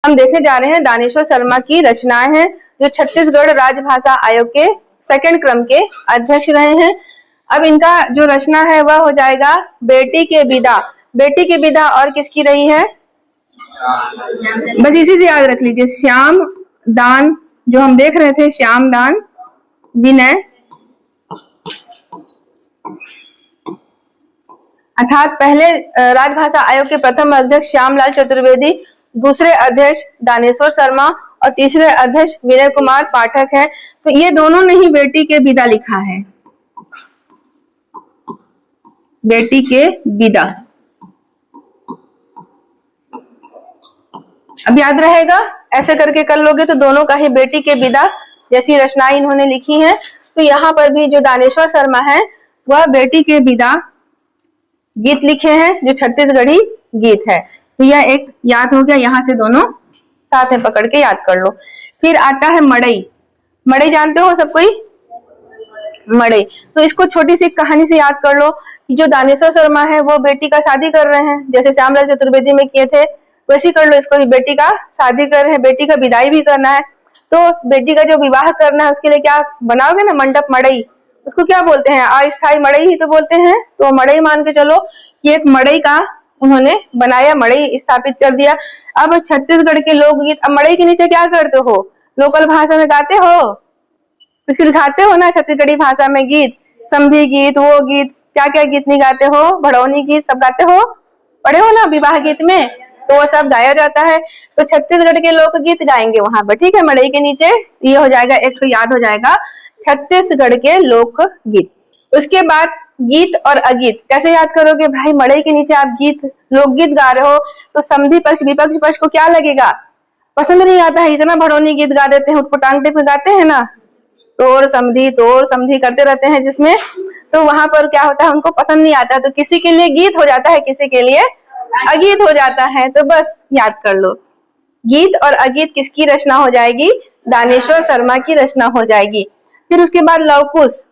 हम देखने जा रहे हैं दानेश्वर शर्मा की रचनाएं हैं, जो छत्तीसगढ़ राजभाषा आयोग के सेकंड क्रम के अध्यक्ष रहे हैं। अब इनका जो रचना है वह हो जाएगा बेटी के विदा। बेटी की विदा और किसकी रही है, बस इसी से याद रख लीजिए, श्याम दान, जो हम देख रहे थे श्याम दान विनय, अर्थात पहले राजभाषा आयोग के प्रथम अध्यक्ष श्यामलाल चतुर्वेदी, दूसरे अध्यक्ष दानेश्वर शर्मा और तीसरे अध्यक्ष विनय कुमार पाठक है। तो ये दोनों ने ही बेटी के विदा लिखा है, बेटी के विदा। अब याद रहेगा, ऐसे करके कर लोगे तो दोनों का ही बेटी के विदा जैसी रचनाएं इन्होंने लिखी हैं। तो यहाँ पर भी जो दानेश्वर शर्मा है वह बेटी के विदा गीत लिखे हैं, जो छत्तीसगढ़ी गीत है। तो यह एक याद हो गया, यहाँ से दोनों साथ में पकड़ के याद कर लो। फिर आता है मड़ई। मड़ई जानते हो सब कोई, मड़ई। तो इसको छोटी सी कहानी से याद कर लो कि जो दानेश्वर शर्मा है वो बेटी का शादी कर रहे हैं, जैसे श्यामलाल चतुर्वेदी में किए थे वैसे कर लो, इसको भी बेटी का शादी कर रहे हैं, बेटी का विदाई भी करना है। तो बेटी का जो विवाह करना है उसके लिए क्या बनाओगे ना, मंडप मड़ई, उसको क्या बोलते हैं, अस्थायी मड़ई ही तो बोलते हैं। तो मड़ई मान के चलो कि एक मड़ई का उन्होंने बनाया, मड़ई स्थापित कर दिया। अब छत्तीसगढ़ के लोकगीत, अब मड़ई के नीचे क्या करते हो, लोकल भाषा में गाते हो, कुछ कुछ गाते हो ना छत्तीसगढ़ी भाषा में गीत, समधी गीत, वो गीत, क्या क्या गीत नहीं गाते हो, भड़ौनी गीत सब गाते हो, पढ़े हो ना विवाह गीत में, तो वो सब गाया जाता है। तो छत्तीसगढ़ के लोकगीत गाएंगे वहां पर, ठीक है, मड़ई के नीचे। ये हो जाएगा, एक तो याद हो जाएगा छत्तीसगढ़ के लोकगीत। उसके बाद गीत और अगीत कैसे याद करोगे भाई, मड़ई के नीचे आप गीत लोकगीत गा रहे हो तो समधी पक्ष विपक्ष पक्ष को क्या लगेगा, पसंद नहीं आता है, इतना भड़ौनी गीत गा देते हैं, उठपटांग पे गाते हैं ना, तोड़ समधी करते रहते हैं जिसमें, तो वहां पर क्या होता है, उनको पसंद नहीं आता, तो किसी के लिए गीत हो जाता है, किसी के लिए अगीत हो जाता है। तो बस याद कर लो, गीत और अगीत किसकी रचना हो जाएगी, दानेश्वर शर्मा की रचना हो जाएगी। फिर उसके बाद लवकुश।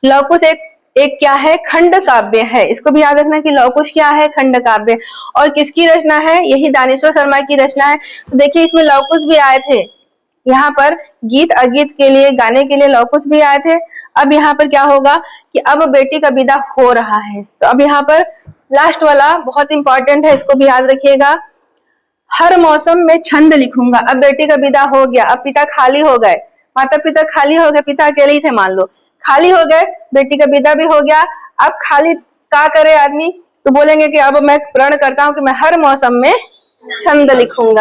लवकुश एक क्या है, खंड काव्य है, इसको भी याद रखना कि लवकुश क्या है, खंड काव्य। और किसकी रचना है, यही दानेश्वर शर्मा की रचना है। तो देखिए इसमें लवकुश भी आए थे, यहाँ पर गीत अगीत के लिए गाने के लिए लवकुश भी आए थे। अब यहाँ पर क्या होगा कि अब बेटी का विदा हो रहा है, तो अब यहाँ पर लास्ट वाला बहुत इंपॉर्टेंट है, इसको भी याद रखिएगा, हर मौसम में छंद लिखूंगा। अब बेटी का विदा हो गया, अब पिता खाली हो गए, माता पिता खाली हो गए, पिता अकेले ही थे मान लो, खाली हो गए, बेटी का विदा भी हो गया। अब खाली क्या करे आदमी, तो बोलेंगे कि अब मैं प्रण करता हूं कि मैं हर मौसम में छंद लिखूंगा।